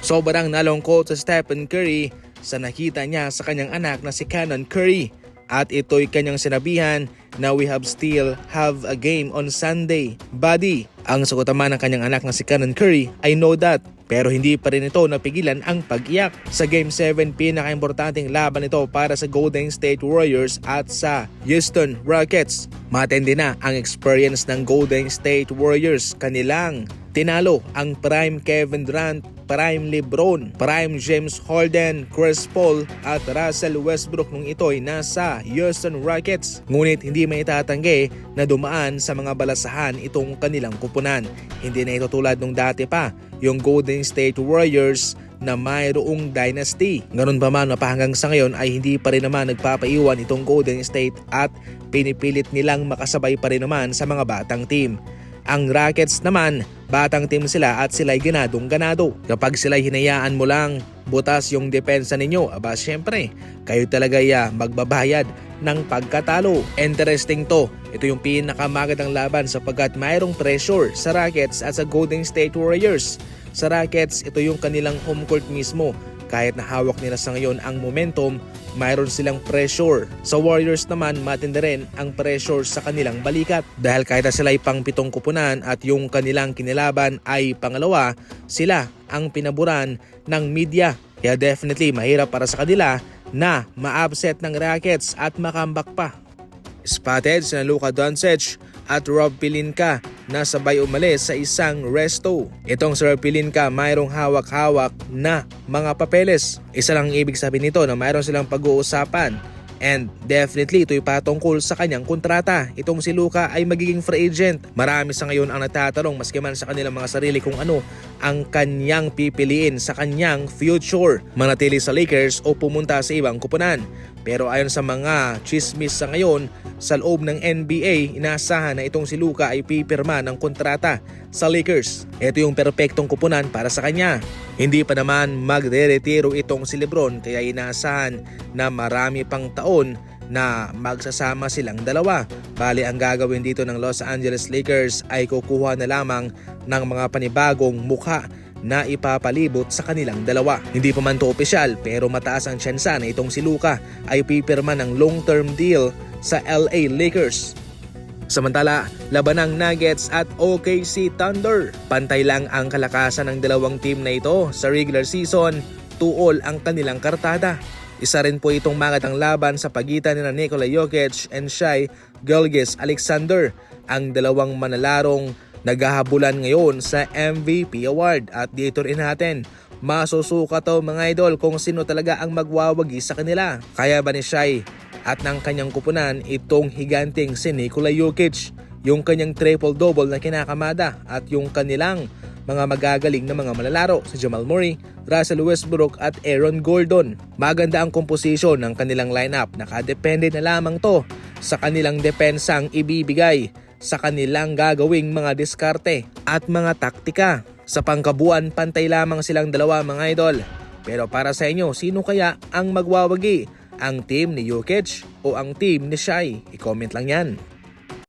Sobrang nalungkot sa Stephen Curry sa nakita niya sa kanyang anak na si Cannon Curry. At ito'y kanyang sinabihan na we still have a game on Sunday, buddy. Ang sagot naman ng kanyang anak na si Cannon Curry, I know that. Pero hindi pa rin ito napigilan ang pag-iyak. Sa Game 7, pinaka-importanting laban ito para sa Golden State Warriors at sa Houston Rockets. Matindi na ang experience ng Golden State Warriors. Kanilang tinalo ang prime Kevin Durant, prime LeBron, prime James Harden, Chris Paul at Russell Westbrook nung ito'y nasa Houston Rockets. Ngunit hindi may itatanggi na dumaan sa mga balasahan itong kanilang kupunan. Hindi na ito tulad nung dati pa, yung Golden State Warriors na mayroong dynasty. Ganun pa man, hanggang sa ngayon ay hindi pa rin naman nagpapaiwan itong Golden State at pinipilit nilang makasabay pa rin naman sa mga batang team. Ang Rockets naman, batang team sila at sila'y ganadong-ganado. Kapag sila'y hinayaan mo lang butas yung depensa ninyo, syempre, kayo talaga magbabayad ng pagkatalo. Interesting to. Ito yung pinakamagandang laban sapagkat mayroong pressure sa Rockets at sa Golden State Warriors. Sa Rockets, ito yung kanilang home court mismo. Kahit na hawak nila sa ngayon ang momentum, mayroon silang pressure. Sa Warriors naman, matindi rin ang pressure sa kanilang balikat. Dahil kahit na sila ay pang 7 kupunan at yung kanilang kinilaban ay pangalawa, sila ang pinaburan ng media. Kaya definitely mahirap para sa kanila na ma-upset ng Rockets at makambak pa. Spotted sina Luka Doncic at Rob Pelinka na sabay umalis sa isang resto. Itong si Rob Pelinka mayroong hawak-hawak na mga papeles. Isa lang ibig sabihin nito na mayroon silang pag-uusapan. And definitely ito'y patungkol sa kanyang kontrata. Itong si Luka ay magiging free agent. Marami sa ngayon ang natatanong maski man sa kanilang mga sarili kung ano ang kanyang pipiliin sa kanyang future. Manatili sa Lakers o pumunta sa ibang kupunan. Pero ayon sa mga chismis sa ngayon, sa loob ng NBA, inaasahan na itong si Luka ay pipirma ng kontrata sa Lakers. Ito yung perpektong kupunan para sa kanya. Hindi pa naman magre-retiro itong si LeBron kaya inaasahan na marami pang taon na magsasama silang dalawa. Bali ang gagawin dito ng Los Angeles Lakers ay kukuha na lamang ng mga panibagong mukha na ipapalibot sa kanilang dalawa. Hindi pa man to opisyal pero mataas ang tsansa na itong si Luka ay pipirma ng long-term deal sa LA Lakers. Samantala, laban ng Nuggets at OKC Thunder. Pantay lang ang kalakasan ng dalawang team na ito sa regular season, 2-all ang kanilang kartada. Isa rin po itong magandang laban sa pagitan ni Nikola Jokic and Shai Gilgeous-Alexander, ang dalawang manalarong naghahabulan ngayon sa MVP award. At dito rin natin masusuka to mga idol kung sino talaga ang magwawagi sa kanila. Kaya ba ni Shai at ng kanyang kupunan itong higanting si Nikola Jokic, yung kanyang triple-double na kinakamada at yung kanilang mga magagaling na mga malalaro si Jamal Murray, Russell Westbrook at Aaron Gordon. Maganda ang komposisyon ng kanilang lineup. Nakadepende na lamang to sa kanilang depensang ibibigay sa kanilang gagawing mga diskarte at mga taktika. Sa pangkabuuan, pantay lamang silang dalawa mga idol. Pero para sa inyo, sino kaya ang magwawagi? Ang team ni Jokic o ang team ni Shai? I-comment lang yan.